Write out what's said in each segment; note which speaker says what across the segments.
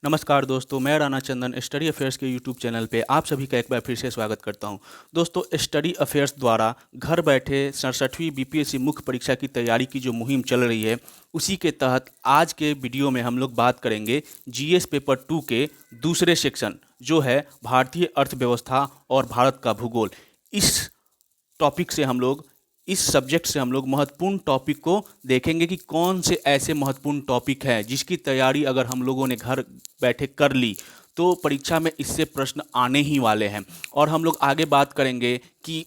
Speaker 1: नमस्कार दोस्तों, मैं राणा चंदन स्टडी अफेयर्स के यूट्यूब चैनल पे आप सभी का एक बार फिर से स्वागत करता हूं। दोस्तों, स्टडी अफेयर्स द्वारा घर बैठे 67वीं बीपीएससी मुख्य परीक्षा की तैयारी की जो मुहिम चल रही है, उसी के तहत आज के वीडियो में हम लोग बात करेंगे जीएस पेपर 2 के दूसरे सेक्शन जो है भारतीय अर्थव्यवस्था और भारत का भूगोल। इस टॉपिक से हम लोग इस सब्जेक्ट से हम लोग महत्वपूर्ण टॉपिक को देखेंगे कि कौन से ऐसे महत्वपूर्ण टॉपिक हैं जिसकी तैयारी अगर हम लोगों ने घर बैठे कर ली तो परीक्षा में इससे प्रश्न आने ही वाले हैं। और हम लोग आगे बात करेंगे कि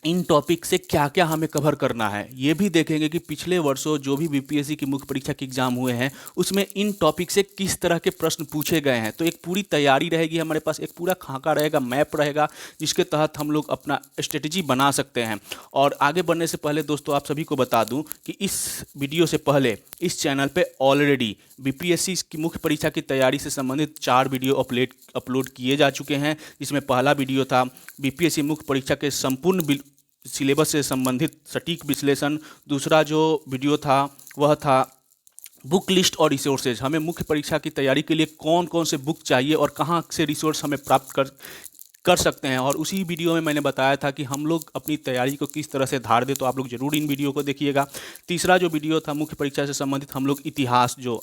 Speaker 1: इन टॉपिक से क्या क्या हमें कवर करना है। ये भी देखेंगे कि पिछले वर्षों जो भी बीपीएससी की मुख्य परीक्षा के एग्जाम हुए हैं उसमें इन टॉपिक से किस तरह के प्रश्न पूछे गए हैं। तो एक पूरी तैयारी रहेगी, हमारे पास एक पूरा खाका रहेगा, मैप रहेगा, जिसके तहत हम लोग अपना स्ट्रेटजी बना सकते हैं। और आगे बढ़ने से पहले दोस्तों आप सभी को बता दूं कि इस वीडियो से पहले इस चैनल पे ऑलरेडी बीपीएससी की मुख्य परीक्षा की तैयारी से संबंधित 4 वीडियो अपलोड किए जा चुके हैं। जिसमें पहला वीडियो था बीपीएससी मुख्य परीक्षा के संपूर्ण सिलेबस से संबंधित सटीक विश्लेषण। दूसरा जो वीडियो था वह था बुक लिस्ट और रिसोर्सेज, हमें मुख्य परीक्षा की तैयारी के लिए कौन कौन से बुक चाहिए और कहाँ से रिसोर्स हमें प्राप्त कर सकते हैं। और उसी वीडियो में मैंने बताया था कि हम लोग अपनी तैयारी को किस तरह से धार दें, तो आप लोग जरूर इन वीडियो को देखिएगा। तीसरा जो वीडियो था मुख्य परीक्षा से संबंधित, हम लोग इतिहास, जो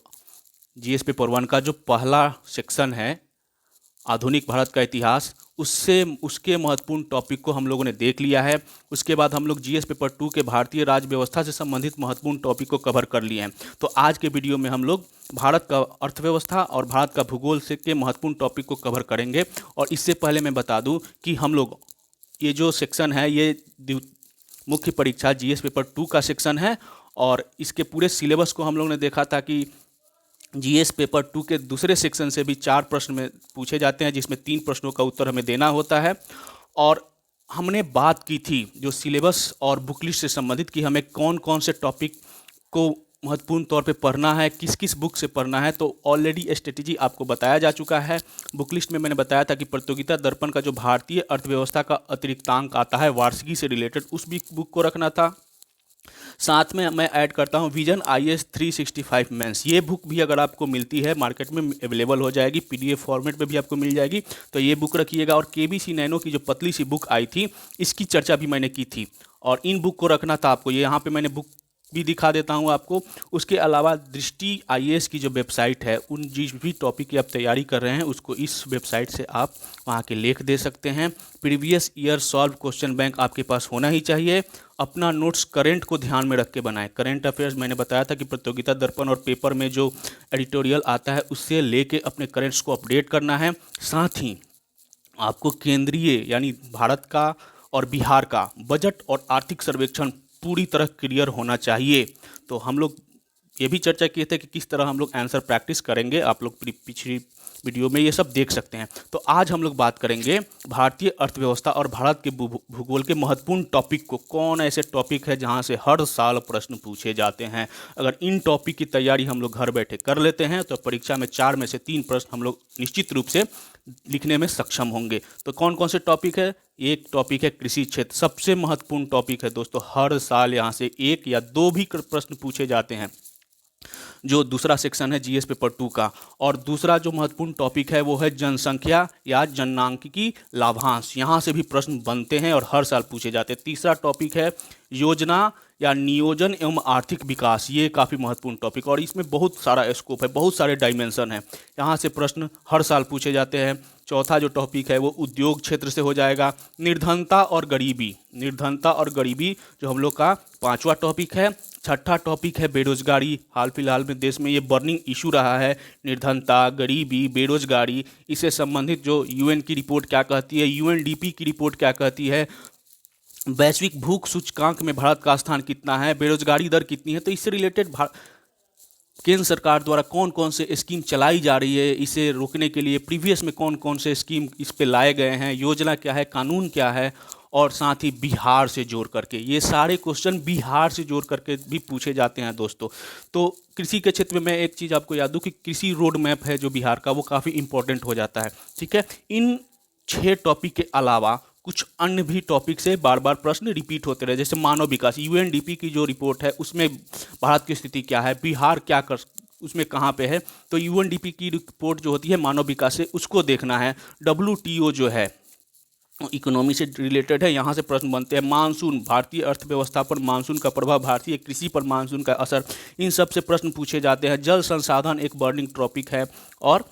Speaker 1: जीएस पेपर 1 का जो पहला सेक्शन है आधुनिक भारत का इतिहास, उसके महत्वपूर्ण टॉपिक को हम लोगों ने देख लिया है। उसके बाद हम लोग जीएस पेपर 2 के भारतीय राज्य व्यवस्था से संबंधित महत्वपूर्ण टॉपिक को कवर कर लिए हैं। तो आज के वीडियो में हम लोग भारत का अर्थव्यवस्था और भारत का भूगोल से के महत्वपूर्ण टॉपिक को कवर करेंगे। और इससे पहले मैं बता दूं कि हम लोग ये जो सेक्शन है ये मुख्य परीक्षा जीएस पेपर 2 का सेक्शन है। और इसके पूरे सिलेबस को हम लोग ने देखा था कि जीएस पेपर 2 के दूसरे सेक्शन से भी 4 प्रश्न में पूछे जाते हैं, जिसमें 3 प्रश्नों का उत्तर हमें देना होता है। और हमने बात की थी जो सिलेबस और बुक लिस्ट से संबंधित कि हमें कौन कौन से टॉपिक को महत्वपूर्ण तौर पे पढ़ना है, किस किस बुक से पढ़ना है। तो ऑलरेडी स्ट्रेटेजी आपको बताया जा चुका है। बुक लिस्ट में मैंने बताया था कि प्रतियोगिता दर्पण का जो भारतीय अर्थव्यवस्था का अतिरिक्तांक आता है वार्षिकी से रिलेटेड, उस भी बुक को रखना था। साथ में मैं ऐड करता हूं विजन आईएएस 365 मेंस, ये बुक भी अगर आपको मिलती है मार्केट में अवेलेबल हो जाएगी, पीडीएफ फॉर्मेट में भी आपको मिल जाएगी, तो ये बुक रखिएगा। और केबीसी नैनो की जो पतली सी बुक आई थी, इसकी चर्चा भी मैंने की थी और इन बुक को रखना था आपको। ये यहाँ पे मैंने बुक भी दिखा देता हूँ आपको। उसके अलावा दृष्टि आईएएस की जो वेबसाइट है, उन जिस भी टॉपिक की आप तैयारी कर रहे हैं उसको इस वेबसाइट से आप वहाँ के लेख दे सकते हैं। Previous year solve question bank आपके पास होना ही चाहिए। अपना नोट्स करंट को ध्यान में रख के बनाएं। करंट अफेयर्स मैंने बताया था कि प्रतियोगिता दर्पण और पेपर में जो एडिटोरियल आता है उससे लेके अपने करंट्स को अपडेट करना है। साथ ही आपको केंद्रीय यानी भारत का और बिहार का बजट और आर्थिक सर्वेक्षण पूरी तरह क्लियर होना चाहिए। तो हम लोग ये भी चर्चा किए थे कि किस तरह हम लोग आंसर प्रैक्टिस करेंगे, आप लोग पिछली वीडियो में ये सब देख सकते हैं। तो आज हम लोग बात करेंगे भारतीय अर्थव्यवस्था और भारत के भूगोल के महत्वपूर्ण टॉपिक को। कौन ऐसे टॉपिक है जहां से हर साल प्रश्न पूछे जाते हैं। अगर इन टॉपिक की तैयारी हम लोग घर बैठे कर लेते हैं तो परीक्षा में 4 में से 3 प्रश्न हम लोग निश्चित रूप से लिखने में सक्षम होंगे। तो कौन कौन से टॉपिक है? एक टॉपिक है कृषि क्षेत्र, सबसे महत्वपूर्ण टॉपिक है दोस्तों। हर साल यहाँ से 1 या 2 भी प्रश्न पूछे जाते हैं, जो दूसरा सेक्शन है जीएस पेपर 2 का। और दूसरा जो महत्वपूर्ण टॉपिक है वो है जनसंख्या या जननांकिकी लाभांश, यहाँ से भी प्रश्न बनते हैं और हर साल पूछे जाते हैं। तीसरा टॉपिक है योजना या नियोजन एवं आर्थिक विकास, ये काफ़ी महत्वपूर्ण टॉपिक और इसमें बहुत सारा स्कोप है, बहुत सारे डायमेंशन हैं, यहाँ से प्रश्न हर साल पूछे जाते हैं। चौथा जो टॉपिक है वो उद्योग क्षेत्र से हो जाएगा। निर्धनता और गरीबी, निर्धनता और गरीबी जो हम लोग का 5वां टॉपिक है। छठा टॉपिक है बेरोजगारी, हाल फिलहाल में देश में ये बर्निंग इशू रहा है, निर्धनता, गरीबी, बेरोजगारी। इससे संबंधित जो यूएन की रिपोर्ट क्या कहती है, यूएनडीपी की रिपोर्ट क्या कहती है, वैश्विक भूख सूचकांक में भारत का स्थान कितना है, बेरोजगारी दर कितनी है। तो इससे रिलेटेड केंद्र सरकार द्वारा कौन कौन से स्कीम चलाई जा रही है इसे रोकने के लिए, प्रीवियस में कौन कौन से स्कीम इस पे लाए गए हैं, योजना क्या है, कानून क्या है, और साथ ही बिहार से जोड़ करके, ये सारे क्वेश्चन बिहार से जोड़ करके भी पूछे जाते हैं दोस्तों। तो कृषि के क्षेत्र में मैं एक चीज़ आपको याद दूं कि कृषि रोड मैप है जो बिहार का, वो काफ़ी इंपॉर्टेंट हो जाता है। ठीक है, इन 6 टॉपिक के अलावा कुछ अन्य भी टॉपिक से बार बार प्रश्न रिपीट होते रहे, जैसे मानव विकास, यूएनडीपी की जो रिपोर्ट है उसमें भारत की स्थिति क्या है, बिहार क्या उसमें कहाँ पे है, तो यूएनडीपी की रिपोर्ट जो होती है मानव विकास से, उसको देखना है। डब्ल्यूटीओ जो है इकोनॉमी से रिलेटेड है, यहाँ से प्रश्न बनते हैं। मानसून, भारतीय अर्थव्यवस्था पर मानसून का प्रभाव, भारतीय कृषि पर मानसून का असर, इन सब से प्रश्न पूछे जाते हैं। जल संसाधन एक बर्निंग टॉपिक है, और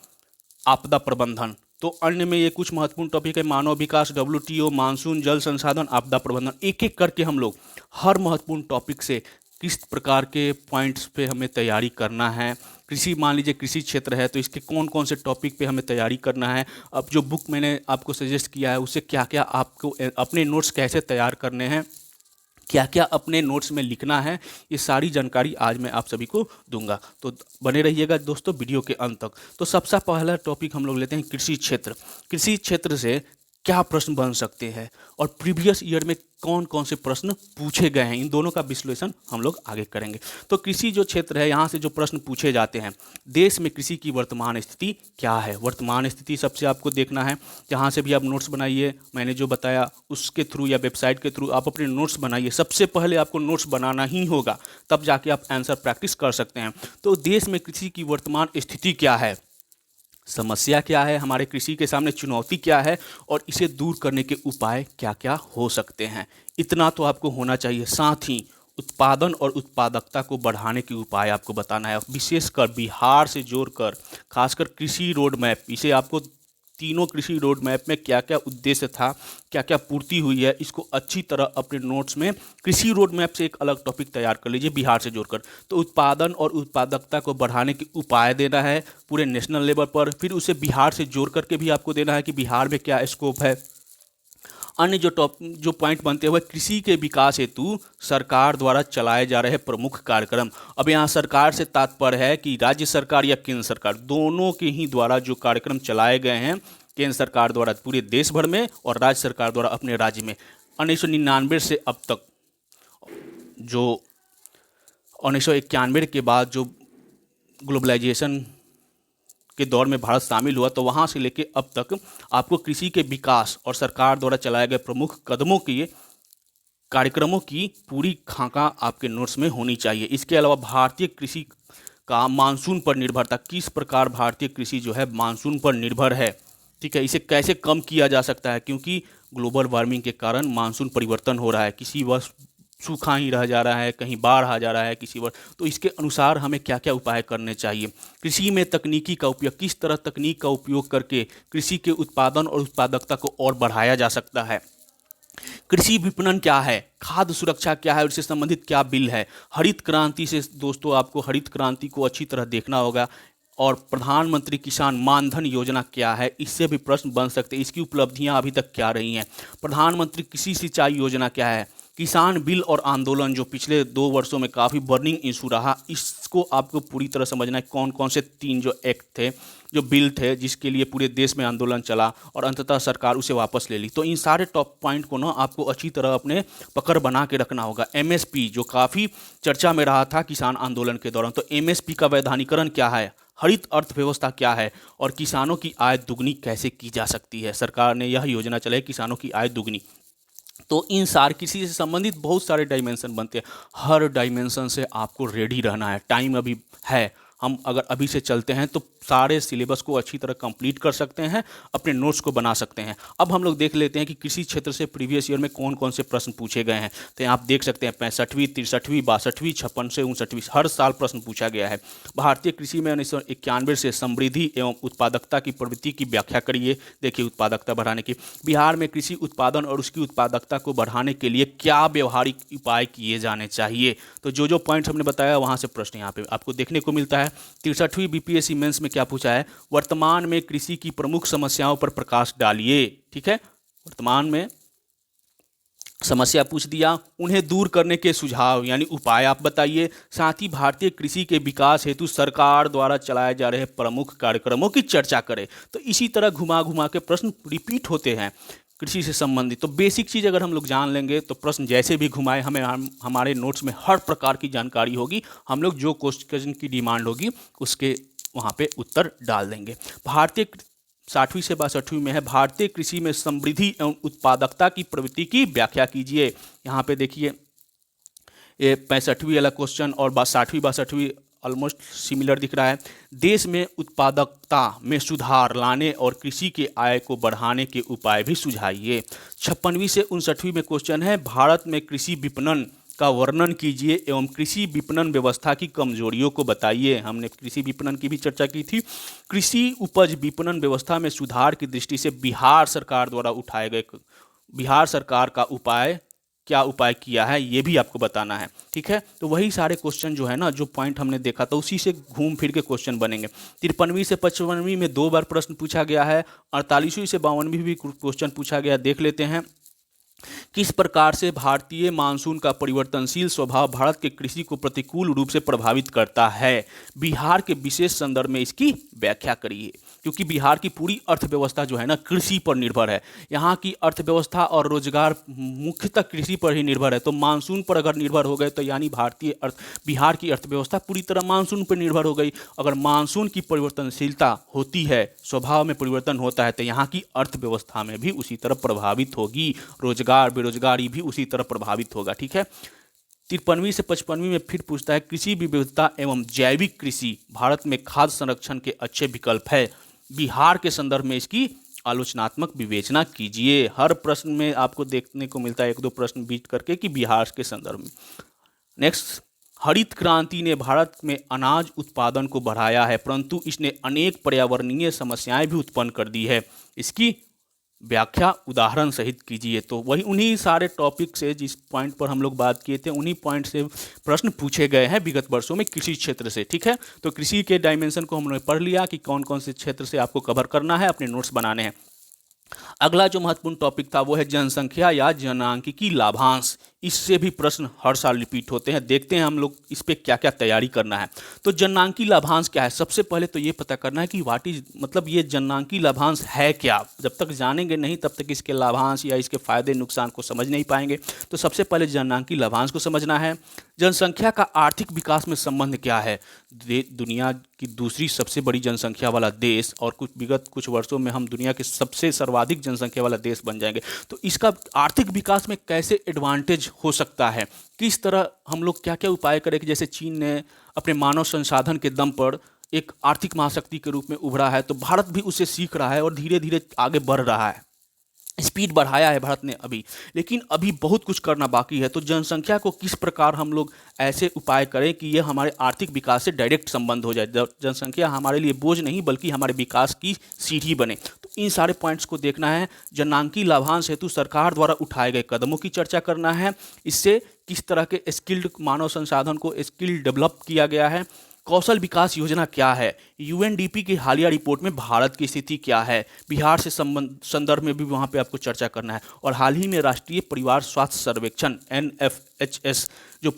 Speaker 1: आपदा प्रबंधन। तो अन्य में ये कुछ महत्वपूर्ण टॉपिक है, मानव विकास, डब्ल्यूटीओ, मानसून, जल संसाधन, आपदा प्रबंधन। एक एक करके हम लोग हर महत्वपूर्ण टॉपिक से किस प्रकार के पॉइंट्स पे हमें तैयारी करना है। कृषि, मान लीजिए कृषि क्षेत्र है, तो इसके कौन कौन से टॉपिक पे हमें तैयारी करना है। अब जो बुक मैंने आपको सजेस्ट किया है उससे क्या क्या आपको अपने नोट्स कैसे तैयार करने हैं, क्या क्या अपने नोट्स में लिखना है, ये सारी जानकारी आज मैं आप सभी को दूंगा। तो बने रहिएगा दोस्तों वीडियो के अंत तक। तो सबसे पहला टॉपिक हम लोग लेते हैं कृषि क्षेत्र। कृषि क्षेत्र से क्या प्रश्न बन सकते हैं और प्रीवियस ईयर में कौन कौन से प्रश्न पूछे गए हैं, इन दोनों का विश्लेषण हम लोग आगे करेंगे। तो कृषि जो क्षेत्र है, यहाँ से जो प्रश्न पूछे जाते हैं, देश में कृषि की वर्तमान स्थिति क्या है। वर्तमान स्थिति सबसे आपको देखना है, जहाँ से भी आप नोट्स बनाइए, मैंने जो बताया उसके थ्रू या वेबसाइट के थ्रू आप अपने नोट्स बनाइए। सबसे पहले आपको नोट्स बनाना ही होगा, तब जाके आप आंसर प्रैक्टिस कर सकते हैं। तो देश में कृषि की वर्तमान स्थिति क्या है, समस्या क्या है, हमारे कृषि के सामने चुनौती क्या है, और इसे दूर करने के उपाय क्या क्या हो सकते हैं, इतना तो आपको होना चाहिए। साथ ही उत्पादन और उत्पादकता को बढ़ाने के उपाय आपको बताना है, विशेषकर बिहार से जोड़कर, खासकर कृषि रोड मैप, इसे आपको तीनों कृषि रोड मैप में क्या क्या उद्देश्य था, क्या क्या पूर्ति हुई है, इसको अच्छी तरह अपने नोट्स में कृषि रोड मैप से एक अलग टॉपिक तैयार कर लीजिए बिहार से जोड़कर। तो उत्पादन और उत्पादकता को बढ़ाने के उपाय देना है पूरे नेशनल लेवल पर, फिर उसे बिहार से जोड़ करके भी आपको देना है कि बिहार में क्या स्कोप है। अन्य जो पॉइंट बनते हुए, कृषि के विकास हेतु सरकार द्वारा चलाए जा रहे प्रमुख कार्यक्रम। अब यहाँ सरकार से तात्पर्य है कि राज्य सरकार या केंद्र सरकार, दोनों के ही द्वारा जो कार्यक्रम चलाए गए हैं, केंद्र सरकार द्वारा पूरे देश भर में और राज्य सरकार द्वारा अपने राज्य में। 1999 से अब तक, जो 1991 के बाद जो ग्लोबलाइजेशन के दौर में भारत शामिल हुआ, तो वहाँ से लेके अब तक आपको कृषि के विकास और सरकार द्वारा चलाए गए प्रमुख कदमों की, कार्यक्रमों की पूरी खाका आपके नोट्स में होनी चाहिए। इसके अलावा भारतीय कृषि का मानसून पर निर्भरता, किस प्रकार भारतीय कृषि जो है मानसून पर निर्भर है, ठीक है, इसे कैसे कम किया जा सकता है, क्योंकि ग्लोबल वार्मिंग के कारण मानसून परिवर्तन हो रहा है, किसी वर्ष सूखा ही रह जा रहा है, कहीं बाढ़ आ जा रहा है किसी वर्ष, तो इसके अनुसार हमें क्या क्या उपाय करने चाहिए। कृषि में तकनीकी का उपयोग, किस तरह तकनीक का उपयोग करके कृषि के उत्पादन और उत्पादकता को और बढ़ाया जा सकता है। कृषि विपणन क्या है, खाद्य सुरक्षा क्या है और इससे संबंधित क्या बिल है। हरित क्रांति से दोस्तों आपको हरित क्रांति को अच्छी तरह देखना होगा, और प्रधानमंत्री किसान मानधन योजना क्या है, इससे भी प्रश्न बन सकते हैं, इसकी उपलब्धियां अभी तक क्या रही हैं। प्रधानमंत्री कृषि सिंचाई योजना क्या है। किसान बिल और आंदोलन, जो पिछले 2 वर्षों में काफ़ी बर्निंग इशू रहा, इसको आपको पूरी तरह समझना है। कौन कौन से 3 जो एक्ट थे, जो बिल थे, जिसके लिए पूरे देश में आंदोलन चला और अंततः सरकार उसे वापस ले ली। तो इन सारे टॉप पॉइंट को ना आपको अच्छी तरह अपने पकड़ बना के रखना होगा। एमएसपी जो काफ़ी चर्चा में रहा था किसान आंदोलन के दौरान, तो एमएसपी का वैधानिकरण क्या है, हरित अर्थव्यवस्था क्या है, और किसानों की आय दुगनी कैसे की जा सकती है। सरकार ने यह योजना चलाई, किसानों की आय दुगनी। तो इन सारे कृषि से संबंधित बहुत सारे डायमेंशन बनते हैं, हर डायमेंशन से आपको रेडी रहना है। टाइम अभी है, हम अगर अभी से चलते हैं तो सारे सिलेबस को अच्छी तरह कंप्लीट कर सकते हैं, अपने नोट्स को बना सकते हैं। अब हम लोग देख लेते हैं कि कृषि क्षेत्र से प्रीवियस ईयर में कौन कौन से प्रश्न पूछे गए हैं। तो आप देख सकते हैं 65वीं, 63वीं, 62वीं, 56 से 59वीं, हर साल प्रश्न पूछा गया है। भारतीय कृषि में 1991 से समृद्धि एवं उत्पादकता की प्रवृत्ति की व्याख्या करिए। देखिए, उत्पादकता बढ़ाने की, बिहार में कृषि उत्पादन और उसकी उत्पादकता को बढ़ाने के लिए क्या व्यवहारिक उपाय किए जाने चाहिए। तो जो पॉइंट्स हमने बताया वहाँ से प्रश्न यहाँ पे आपको देखने को मिलता है। 63वीं बीपीएससी मेंस में क्या पूछा है, वर्तमान में कृषि की प्रमुख समस्याओं पर प्रकाश डालिए। ठीक है, वर्तमान में समस्या पूछ दिया, उन्हें दूर करने के सुझाव यानी उपाय आप बताइए। साथ ही भारतीय कृषि के विकास हेतु सरकार द्वारा चलाए जा रहे प्रमुख कार्यक्रमों की चर्चा करें। तो इसी तरह घुमा घुमा के प्रश्न रिपीट होते हैं कृषि से संबंधित। तो बेसिक चीज़ अगर हम लोग जान लेंगे तो प्रश्न जैसे भी घुमाए, हमारे नोट्स में हर प्रकार की जानकारी होगी। हम लोग जो क्वेश्चन की डिमांड होगी उसके वहाँ पे उत्तर डाल देंगे। भारतीय 60वीं से 62वीं में है, भारतीय कृषि में समृद्धि एवं उत्पादकता की प्रवृत्ति की व्याख्या कीजिए। यहाँ पे देखिए, ये 65वीं वाला क्वेश्चन और 60वीं 62वीं ऑलमोस्ट सिमिलर दिख रहा है। देश में उत्पादकता में सुधार लाने और कृषि के आय को बढ़ाने के उपाय भी सुझाइए। 56वीं से 59वीं में क्वेश्चन है, भारत में कृषि विपणन का वर्णन कीजिए एवं कृषि विपणन व्यवस्था की कमजोरियों को बताइए। हमने कृषि विपणन की भी चर्चा की थी। कृषि उपज विपणन व्यवस्था में सुधार की दृष्टि से बिहार सरकार द्वारा उठाए गए बिहार सरकार का क्या उपाय किया है, ये भी आपको बताना है। ठीक है, तो वही सारे क्वेश्चन जो है ना, जो पॉइंट हमने देखा था उसी से घूम फिर के क्वेश्चन बनेंगे। 53वीं से 55वीं में 2 बार प्रश्न पूछा गया है। 48वीं से 52वीं भी क्वेश्चन पूछा गया, देख लेते हैं। किस प्रकार से भारतीय मानसून का परिवर्तनशील स्वभाव भारत के कृषि को प्रतिकूल रूप से प्रभावित करता है? बिहार के विशेष संदर्भ में इसकी व्याख्या करिए। क्योंकि बिहार की पूरी अर्थव्यवस्था जो है ना कृषि पर निर्भर है। यहाँ की अर्थव्यवस्था और रोजगार मुख्यतः कृषि पर ही निर्भर है। तो मानसून पर अगर निर्भर हो गए तो यानी बिहार की अर्थव्यवस्था पूरी तरह मानसून पर निर्भर हो गई। अगर मानसून की परिवर्तनशीलता होती है, स्वभाव में परिवर्तन होता है, तो यहाँ की अर्थव्यवस्था में भी उसी तरह प्रभावित होगी। रोजगार बेरोजगारी भी उसी तरह प्रभावित होगा। ठीक है, 53वीं से 55वीं में फिर पूछता है, कृषि विविधता एवं जैविक कृषि भारत में खाद्य संरक्षण के अच्छे विकल्प है। बिहार के संदर्भ में इसकी आलोचनात्मक विवेचना कीजिए। हर प्रश्न में आपको देखने को मिलता है 1-2 प्रश्न बीच करके कि बिहार के संदर्भ में। नेक्स्ट, हरित क्रांति ने भारत में अनाज उत्पादन को बढ़ाया है, परंतु इसने अनेक पर्यावरणीय समस्याएं भी उत्पन्न कर दी है। इसकी व्याख्या उदाहरण सहित कीजिए। तो वही उन्हीं सारे टॉपिक से जिस पॉइंट पर हम लोग बात किए थे, उन्हीं पॉइंट से प्रश्न पूछे गए हैं विगत वर्षों में कृषि क्षेत्र से। ठीक है, तो कृषि के डायमेंशन को हमने पढ़ लिया कि कौन कौन से क्षेत्र से आपको कवर करना है, अपने नोट्स बनाने हैं। अगला जो महत्वपूर्ण टॉपिक था वो है जनसंख्या या जनसांख्यिकी लाभांश। इससे भी प्रश्न हर साल रिपीट होते हैं। देखते हैं हम लोग इस पे क्या क्या तैयारी करना है। तो जनसांख्यिकी लाभांश क्या है? सबसे पहले तो ये पता करना है कि व्हाट इज, मतलब ये जनसांख्यिकी लाभांश है क्या। जब तक जानेंगे नहीं तब तक इसके लाभांश या इसके फायदे नुकसान को समझ नहीं पाएंगे। तो सबसे पहले जनसांख्यिकी लाभांश को समझना है। जनसंख्या का आर्थिक विकास में संबंध क्या है? दुनिया की दूसरी सबसे बड़ी जनसंख्या वाला देश और विगत कुछ वर्षों में हम दुनिया के सबसे सर्वाधिक जनसंख्या वाला देश बन जाएंगे। तो इसका आर्थिक विकास में कैसे एडवांटेज हो सकता है, किस तरह हम लोग क्या क्या उपाय करें कि जैसे चीन ने अपने मानव संसाधन के दम पर एक आर्थिक महाशक्ति के रूप में उभरा है, तो भारत भी उससे सीख रहा है और धीरे धीरे आगे बढ़ रहा है। स्पीड बढ़ाया है भारत ने अभी, लेकिन अभी बहुत कुछ करना बाकी है। तो जनसंख्या को किस प्रकार हम लोग ऐसे उपाय करें कि ये हमारे आर्थिक विकास से डायरेक्ट संबंध हो जाए, जनसंख्या हमारे लिए बोझ नहीं बल्कि हमारे विकास की सीढ़ी बने। तो इन सारे पॉइंट्स को देखना है। जनसांख्यिकी लाभांश हेतु सरकार द्वारा उठाए गए कदमों की चर्चा करना है। इससे किस तरह के स्किल्ड मानव संसाधन को स्किल डेवलप किया गया है। कौशल विकास योजना क्या है? यूएनडीपी की हालिया रिपोर्ट में भारत की स्थिति क्या है? बिहार से संदर्भ में भी वहाँ पे आपको चर्चा करना है। और हाल ही में राष्ट्रीय परिवार स्वास्थ्य सर्वेक्षण NFHS जो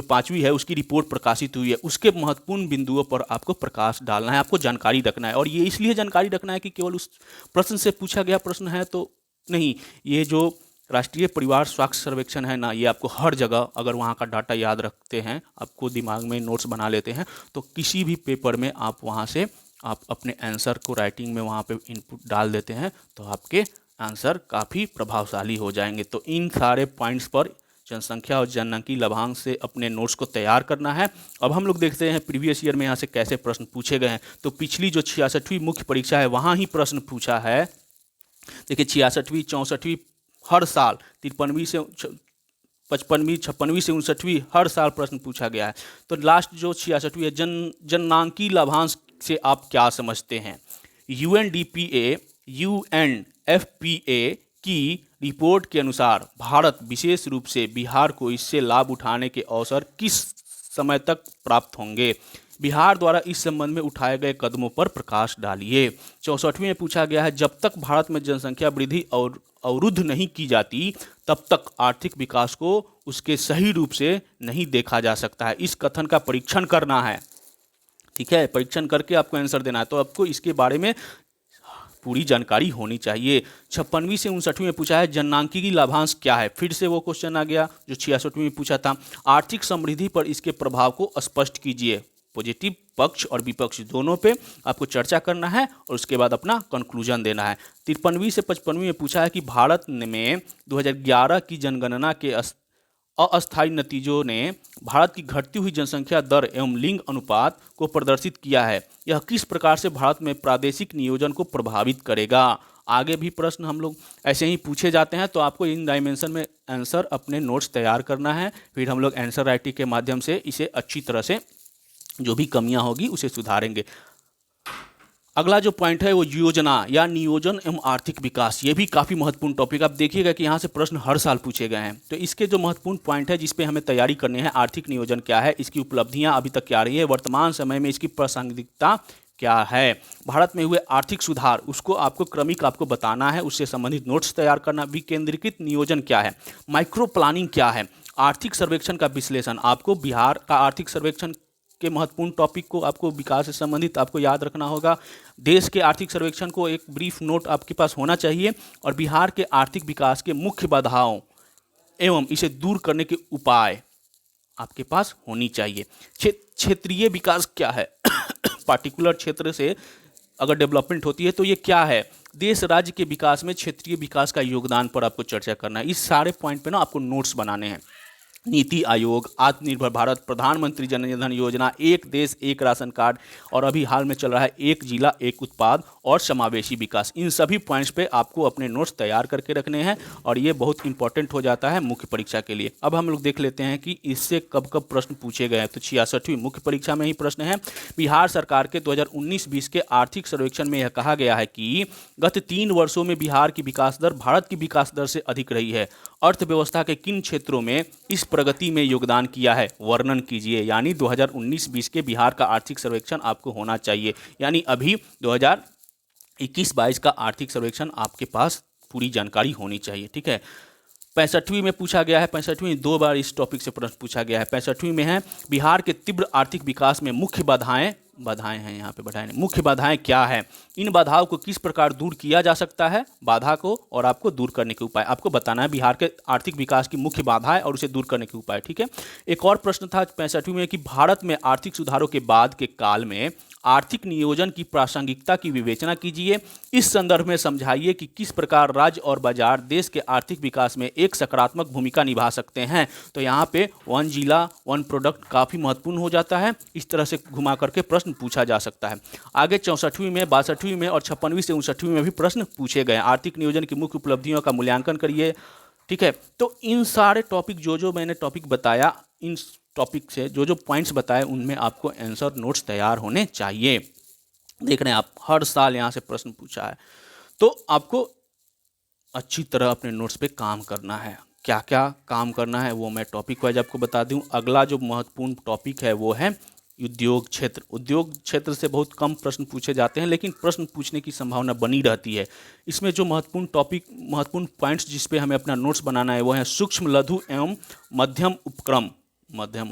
Speaker 1: 5वीं है उसकी रिपोर्ट प्रकाशित हुई है, उसके महत्वपूर्ण बिंदुओं पर आपको प्रकाश डालना है, आपको जानकारी रखना है। और ये इसलिए जानकारी रखना है कि केवल उस प्रश्न से पूछा गया प्रश्न है तो नहीं, ये जो राष्ट्रीय परिवार स्वास्थ्य सर्वेक्षण है ना, ये आपको हर जगह अगर वहाँ का डाटा याद रखते हैं, आपको दिमाग में नोट्स बना लेते हैं, तो किसी भी पेपर में आप वहाँ से आप अपने आंसर को राइटिंग में वहाँ पे इनपुट डाल देते हैं तो आपके आंसर काफ़ी प्रभावशाली हो जाएंगे। तो इन सारे पॉइंट्स पर जनसंख्या और जनसांख्यिकी लाभांश से अपने नोट्स को तैयार करना है। अब हम लोग देखते हैं प्रीवियस ईयर में यहाँ से कैसे प्रश्न पूछे गए हैं। तो पिछली जो 66वीं मुख्य परीक्षा है वहाँ ही प्रश्न पूछा है। देखिए 66वीं 64वीं हर साल, 53वीं से 55वीं 56वीं से 59वीं हर साल प्रश्न पूछा गया है। तो लास्ट जो 66वीं है, जनसांख्यिकी लाभांश से आप क्या समझते हैं? UNFPA की रिपोर्ट के अनुसार भारत विशेष रूप से बिहार को इससे लाभ उठाने के अवसर किस समय तक प्राप्त होंगे? बिहार द्वारा इस संबंध में उठाए गए कदमों पर प्रकाश डालिए। 64वीं में पूछा गया है, जब तक भारत में जनसंख्या वृद्धि और अवरुद्ध नहीं की जाती तब तक आर्थिक विकास को उसके सही रूप से नहीं देखा जा सकता है। इस कथन का परीक्षण करना है। ठीक है, परीक्षण करके आपको आंसर देना है। तो आपको इसके बारे में पूरी जानकारी होनी चाहिए। 56वीं से 59वीं में पूछा है जनसांख्यिकी लाभांश क्या है? फिर से वो क्वेश्चन आ गया जो 66वीं में पूछा था। आर्थिक समृद्धि पर इसके प्रभाव को स्पष्ट कीजिए। पॉजिटिव पक्ष और विपक्ष दोनों पे आपको चर्चा करना है और उसके बाद अपना कंक्लूजन देना है। 53वीं से 55वीं में पूछा है कि भारत में 2011 की जनगणना के अस्थायी नतीजों ने भारत की घटती हुई जनसंख्या दर एवं लिंग अनुपात को प्रदर्शित किया है। यह किस प्रकार से भारत में प्रादेशिक नियोजन को प्रभावित करेगा। आगे भी प्रश्न हम लोग ऐसे ही पूछे जाते हैं, तो आपको इन डायमेंशन में आंसर अपने नोट्स तैयार करना है। फिर हम लोग आंसर राइटिंग के माध्यम से इसे अच्छी तरह से जो भी कमियां होगी उसे सुधारेंगे। अगला जो पॉइंट है वो योजना या नियोजन एवं आर्थिक विकास, ये भी काफ़ी महत्वपूर्ण टॉपिक। आप देखिएगा कि यहाँ से प्रश्न हर साल पूछे गए हैं। तो इसके जो महत्वपूर्ण पॉइंट है जिस पे हमें तैयारी करनी है, आर्थिक नियोजन क्या है, इसकी उपलब्धियाँ अभी तक क्या रही है, वर्तमान समय में इसकी प्रासंगिकता क्या है, भारत में हुए आर्थिक सुधार उसको आपको क्रमिक आपको बताना है, उससे संबंधित नोट्स तैयार करना। विकेंद्रीकृत नियोजन क्या है, माइक्रो प्लानिंग क्या है, आर्थिक सर्वेक्षण का विश्लेषण। आपको बिहार का आर्थिक सर्वेक्षण के महत्वपूर्ण टॉपिक को आपको विकास से संबंधित आपको याद रखना होगा। देश के आर्थिक सर्वेक्षण को एक ब्रीफ नोट आपके पास होना चाहिए, और बिहार के आर्थिक विकास के मुख्य बाधाओं एवं इसे दूर करने के उपाय आपके पास होनी चाहिए। क्षेत्रीय विकास क्या है पार्टिकुलर क्षेत्र से अगर डेवलपमेंट होती है तो ये क्या है, देश राज्य के विकास में क्षेत्रीय विकास का योगदान पर आपको चर्चा करना है। इस सारे पॉइंट पे ना आपको नोट्स बनाने हैं। नीति आयोग, आत्मनिर्भर भारत, प्रधानमंत्री जन धन योजना, एक देश एक राशन कार्ड, और अभी हाल में चल रहा है एक जिला एक उत्पाद और समावेशी विकास। इन सभी पॉइंट्स पे आपको अपने नोट्स तैयार करके रखने हैं, और ये बहुत इंपॉर्टेंट हो जाता है मुख्य परीक्षा के लिए। अब हम लोग देख लेते हैं कि इससे कब कब प्रश्न पूछे गए हैं। तो 66वीं मुख्य परीक्षा में ही प्रश्न है। बिहार सरकार के 2019-20 के आर्थिक सर्वेक्षण में यह कहा गया है कि गत 3 वर्षों में बिहार की विकास दर भारत की विकास दर से अधिक रही है। अर्थव्यवस्था के किन क्षेत्रों में इस प्रगति में योगदान किया है, वर्णन कीजिए। यानी 2019-20 के बिहार का आर्थिक सर्वेक्षण आपको होना चाहिए, यानी अभी 2021-22 का आर्थिक सर्वेक्षण आपके पास पूरी जानकारी होनी चाहिए। ठीक है। 65वीं में पूछा गया है, 65वीं 2 बार इस टॉपिक से प्रश्न पूछा गया है। 65वीं में है बिहार के तीव्र आर्थिक विकास में मुख्य बाधाएं हैं, यहाँ पे बाधाएं, मुख्य बाधाएं क्या है, इन बाधाओं को किस प्रकार दूर किया जा सकता है, बाधा को और आपको दूर करने के उपाय आपको बताना है। बिहार के आर्थिक विकास की मुख्य बाधाएं और उसे दूर करने के उपाय। ठीक है। एक और प्रश्न था 65वीं में कि भारत में आर्थिक सुधारों के बाद के काल में आर्थिक नियोजन की प्रासंगिकता की विवेचना कीजिए। इस संदर्भ में समझाइए कि किस प्रकार राज्य और बाजार देश के आर्थिक विकास में एक सकारात्मक भूमिका निभा सकते हैं। तो यहाँ पे वन जिला वन प्रोडक्ट काफ़ी महत्वपूर्ण हो जाता है। इस तरह से घुमा करके प्रश्न पूछा जा सकता है। आगे 64वीं में, 62वीं में और 56वीं से 59वीं में भी प्रश्न पूछे गए। आर्थिक नियोजन की मुख्य उपलब्धियों का मूल्यांकन करिए। ठीक है। तो इन सारे टॉपिक जो मैंने टॉपिक बताया, इन टॉपिक से जो पॉइंट्स बताए उनमें आपको आंसर नोट्स तैयार होने चाहिए। देख रहे हैं आप, हर साल यहाँ से प्रश्न पूछा है, तो आपको अच्छी तरह अपने नोट्स पे काम करना है। क्या क्या काम करना है वो मैं टॉपिक वाइज आपको बता दूं। अगला जो महत्वपूर्ण टॉपिक है वो है उद्योग क्षेत्र। उद्योग क्षेत्र से बहुत कम प्रश्न पूछे जाते हैं, लेकिन प्रश्न पूछने की संभावना बनी रहती है। इसमें जो महत्वपूर्ण पॉइंट्स जिस पे हमें अपना नोट्स बनाना है वो है सूक्ष्म, लघु एवं मध्यम उपक्रम। मध्यम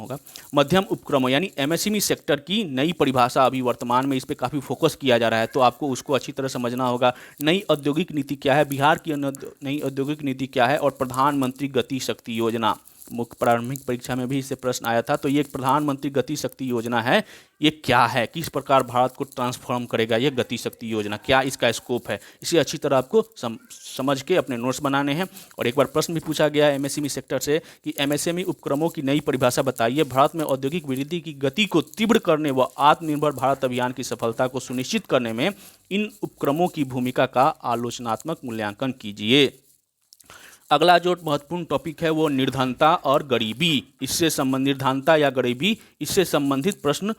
Speaker 1: उपक्रम यानी एमएसएमई सेक्टर की नई परिभाषा अभी वर्तमान में इस पे काफ़ी फोकस किया जा रहा है, तो आपको उसको अच्छी तरह समझना होगा। नई औद्योगिक नीति क्या है, बिहार की नई औद्योगिक नीति क्या है, और प्रधानमंत्री गति शक्ति योजना मुख्य प्रारंभिक परीक्षा में भी इससे प्रश्न आया था। तो ये प्रधानमंत्री गति शक्ति योजना है, ये क्या है, किस प्रकार भारत को ट्रांसफॉर्म करेगा ये गति शक्ति योजना, क्या इसका स्कोप है, इसे अच्छी तरह आपको समझ के अपने नोट्स बनाने हैं। और एक बार प्रश्न भी पूछा गया है एमएसएमई सेक्टर से कि एमएसएमई उपक्रमों की नई परिभाषा बताइए। भारत में औद्योगिक वृद्धि की गति को तीव्र करने व आत्मनिर्भर भारत अभियान की सफलता को सुनिश्चित करने में इन उपक्रमों की भूमिका का आलोचनात्मक मूल्यांकन कीजिए। अगला जो महत्वपूर्ण टॉपिक है वो निर्धनता और गरीबी। निर्धनता या गरीबी, इससे संबंधित प्रश्न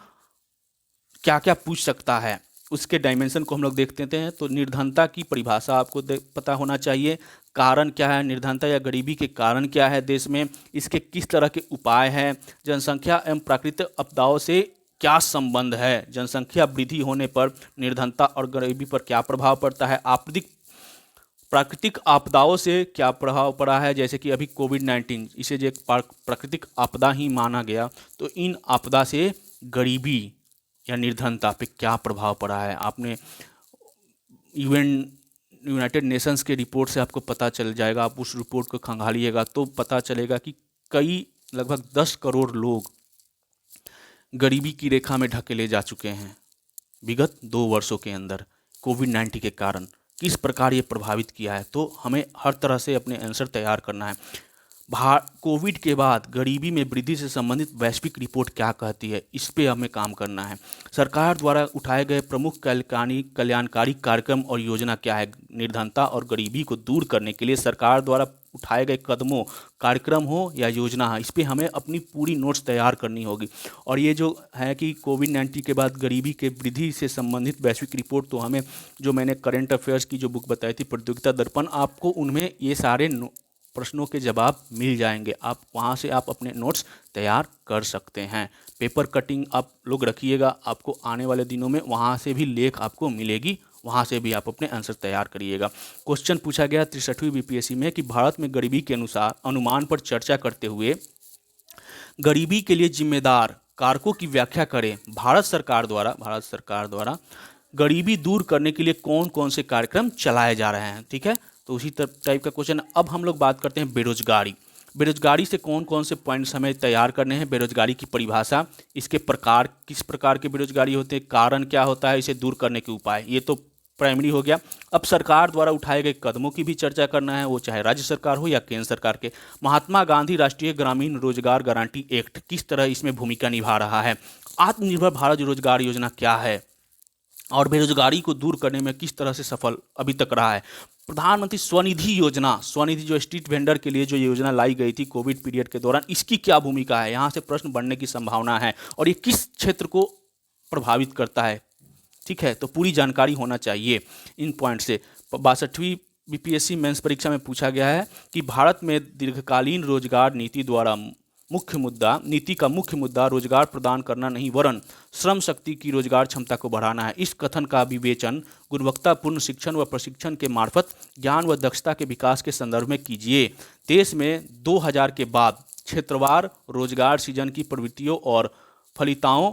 Speaker 1: क्या क्या पूछ सकता है, उसके डायमेंशन को हम लोग देखते हैं। तो निर्धनता की परिभाषा आपको पता होना चाहिए। कारण क्या है, निर्धनता या गरीबी के कारण क्या है देश में, इसके किस तरह के उपाय हैं, जनसंख्या एवं प्राकृतिक आपदाओं से क्या संबंध है, जनसंख्या वृद्धि होने पर निर्धनता और गरीबी पर क्या प्रभाव पड़ता है, प्राकृतिक आपदाओं से क्या प्रभाव पड़ा है, जैसे कि अभी कोविड-19 इसे जो प्राकृतिक आपदा ही माना गया, तो इन आपदा से गरीबी या निर्धनता पे क्या प्रभाव पड़ा है। आपने यूनाइटेड नेशंस के रिपोर्ट से आपको पता चल जाएगा, आप उस रिपोर्ट को खंगालिएगा तो पता चलेगा कि लगभग 10 करोड़ लोग गरीबी की रेखा में ढकेले जा चुके हैं विगत 2 वर्षों के अंदर कोविड-19 के कारण। किस प्रकार ये प्रभावित किया है, तो हमें हर तरह से अपने आंसर तैयार करना है। कोविड के बाद गरीबी में वृद्धि से संबंधित वैश्विक रिपोर्ट क्या कहती है, इस पे हमें काम करना है। सरकार द्वारा उठाए गए प्रमुख कल्याणकारी कार्यक्रम और योजना क्या है। निर्धनता और गरीबी को दूर करने के लिए सरकार द्वारा उठाए गए कदमों, कार्यक्रम हो या योजना है, इस पर हमें अपनी पूरी नोट्स तैयार करनी होगी। और ये जो है कि कोविड-19 के बाद गरीबी के वृद्धि से संबंधित वैश्विक रिपोर्ट, तो हमें जो मैंने करंट अफेयर्स की जो बुक बताई थी प्रतियोगिता दर्पण, आपको उनमें ये सारे प्रश्नों के जवाब मिल जाएंगे। आप वहाँ से आप अपने नोट्स तैयार कर सकते हैं। पेपर कटिंग आप लोग रखिएगा, आपको आने वाले दिनों में वहाँ से भी लेख आपको मिलेगी, वहाँ से भी आप अपने आंसर तैयार करिएगा। क्वेश्चन पूछा गया 63वीं बीपीएससी में कि भारत में गरीबी के अनुमान पर चर्चा करते हुए गरीबी के लिए जिम्मेदार कारकों की व्याख्या करें। भारत सरकार द्वारा गरीबी दूर करने के लिए कौन कौन से कार्यक्रम चलाए जा रहे हैं। ठीक है, तो उसी टाइप का क्वेश्चन। अब हम लोग बात करते हैं बेरोजगारी से कौन कौन से पॉइंट्स हमें तैयार करने हैं। बेरोजगारी की परिभाषा, इसके प्रकार, किस प्रकार के बेरोजगारी होते हैं, कारण क्या होता है, इसे दूर करने के उपाय, ये तो प्राइमरी हो गया। अब सरकार द्वारा उठाए गए कदमों की भी चर्चा करना है, वो चाहे राज्य सरकार हो या केंद्र सरकार के। महात्मा गांधी राष्ट्रीय ग्रामीण रोजगार गारंटी एक्ट किस तरह इसमें भूमिका निभा रहा है। आत्मनिर्भर भारत रोजगार योजना क्या है और बेरोजगारी को दूर करने में किस तरह से सफल अभी तक रहा है। प्रधानमंत्री स्वनिधि योजना, स्वनिधि जो स्ट्रीट वेंडर के लिए जो योजना लाई गई थी कोविड पीरियड के दौरान, इसकी क्या भूमिका है, यहाँ से प्रश्न बनने की संभावना है और ये किस क्षेत्र को प्रभावित करता है। ठीक है, तो पूरी जानकारी होना चाहिए इन पॉइंट से। 62वीं बीपीएससी मेंस परीक्षा में पूछा गया है कि भारत में दीर्घकालीन रोजगार नीति का मुख्य मुद्दा रोजगार प्रदान करना नहीं वरन श्रम शक्ति की रोजगार क्षमता को बढ़ाना है। इस कथन का विवेचन गुणवत्तापूर्ण शिक्षण व प्रशिक्षण के मार्फत ज्ञान व दक्षता के विकास के संदर्भ में कीजिए। देश में 2000 के बाद क्षेत्रवार रोजगार सृजन की प्रवृत्तियों और फलिताओं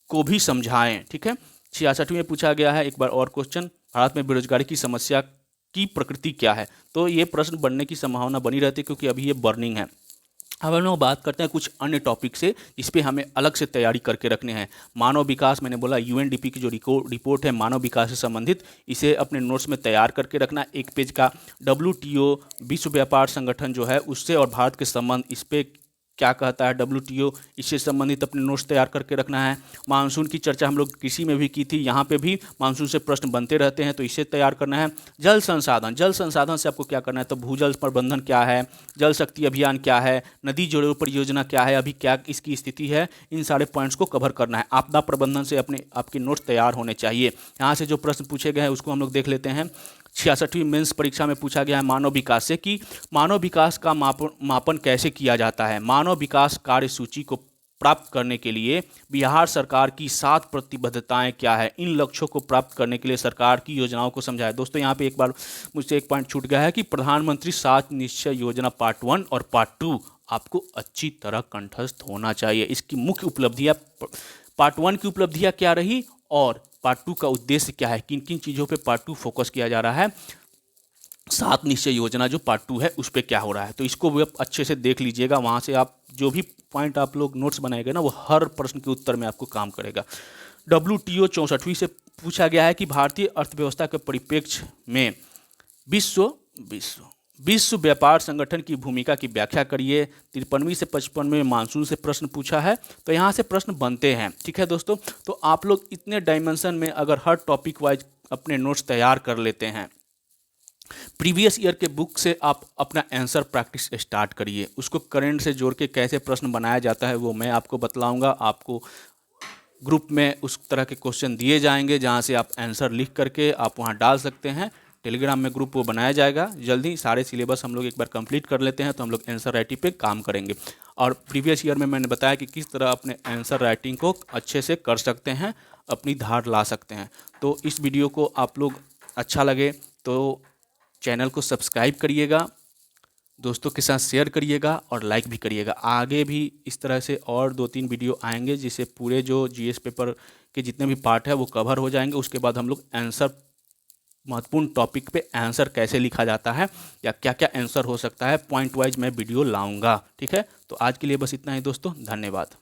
Speaker 1: को भी समझाएं। ठीक है, 66 में पूछा गया है एक बार और क्वेश्चन, भारत में बेरोजगारी की समस्या की प्रकृति क्या है। तो ये प्रश्न बनने की संभावना बनी रहती है क्योंकि अभी ये बर्निंग है। अब हम लोग बात करते हैं कुछ अन्य टॉपिक से, इस पे हमें अलग से तैयारी करके रखने हैं। मानव विकास, मैंने बोला यूएनडीपी की जो रिपोर्ट है मानव विकास से संबंधित, इसे अपने नोट्स में तैयार करके रखना। एक पेज का WTO विश्व व्यापार संगठन जो है उससे और भारत के संबंध, इस पे क्या कहता है WTO, इससे संबंधित अपने नोट्स तैयार करके रखना है। मानसून की चर्चा हम लोग कृषि में भी की थी, यहाँ पे भी मानसून से प्रश्न बनते रहते हैं, तो इसे तैयार करना है। जल संसाधन से आपको क्या करना है, तो भूजल प्रबंधन क्या है, जल शक्ति अभियान क्या है, नदी जोड़ों परियोजना क्या है, अभी क्या इसकी स्थिति है, इन सारे पॉइंट्स को कवर करना है। आपदा प्रबंधन से आपके नोट्स तैयार होने चाहिए। यहाँ से जो प्रश्न पूछे गए हैं उसको हम लोग देख लेते हैं। 66वीं मेंस परीक्षा में पूछा गया है मानव विकास से कि मानव विकास का मापन कैसे किया जाता है। मानव विकास कार्यसूची को प्राप्त करने के लिए बिहार सरकार की 7 प्रतिबद्धताएं क्या है। इन लक्ष्यों को प्राप्त करने के लिए सरकार की योजनाओं को समझाएं। दोस्तों यहाँ पे एक बार मुझसे एक पॉइंट छूट गया है कि प्रधानमंत्री 7 निश्चय योजना पार्ट 1 और पार्ट 2 आपको अच्छी तरह कंठस्थ होना चाहिए। इसकी मुख्य उपलब्धियाँ, पार्ट 1 की उपलब्धियाँ क्या रही और पार्ट 2 का उद्देश्य क्या है, किन किन चीज़ों पे पार्ट 2 फोकस किया जा रहा है। 7 निश्चय योजना जो पार्ट 2 है उस पर क्या हो रहा है, तो इसको भी आप अच्छे से देख लीजिएगा। वहाँ से आप जो भी पॉइंट आप लोग नोट्स बनाएंगे ना, वो हर प्रश्न के उत्तर में आपको काम करेगा। WTO 64वीं से पूछा गया है कि भारतीय अर्थव्यवस्था के परिप्रेक्ष्य में विश्व व्यापार संगठन की भूमिका की व्याख्या करिए। 53वीं से 55 में मानसून से प्रश्न पूछा है, तो यहाँ से प्रश्न बनते हैं। ठीक है दोस्तों, तो आप लोग इतने डायमेंशन में अगर हर टॉपिक वाइज अपने नोट्स तैयार कर लेते हैं, प्रीवियस ईयर के बुक से आप अपना आंसर प्रैक्टिस स्टार्ट करिए। उसको करंट से जोड़ के कैसे प्रश्न बनाया जाता है वो मैं आपको बतलाऊंगा। आपको ग्रुप में उस तरह के क्वेश्चन दिए जाएंगे जहाँ से आप आंसर लिख करके आप वहाँ डाल सकते हैं। टेलीग्राम में ग्रुप वो बनाया जाएगा। जल्दी सारे सिलेबस हम लोग एक बार कंप्लीट कर लेते हैं तो हम लोग आंसर राइटिंग पे काम करेंगे। और प्रीवियस ईयर में मैंने बताया कि किस तरह अपने आंसर राइटिंग को अच्छे से कर सकते हैं, अपनी धार ला सकते हैं। तो इस वीडियो को आप लोग अच्छा लगे तो चैनल को सब्सक्राइब करिएगा, दोस्तों के साथ शेयर करिएगा और लाइक भी करिएगा। आगे भी इस तरह से और 2-3 वीडियो आएंगे जिससे पूरे जो जीएस पेपर के जितने भी पार्ट है वो कवर हो जाएंगे। उसके बाद हम लोग आंसर, महत्वपूर्ण टॉपिक पे आंसर कैसे लिखा जाता है या क्या क्या आंसर हो सकता है, पॉइंट वाइज मैं वीडियो लाऊंगा। ठीक है, तो आज के लिए बस इतना ही दोस्तों, धन्यवाद।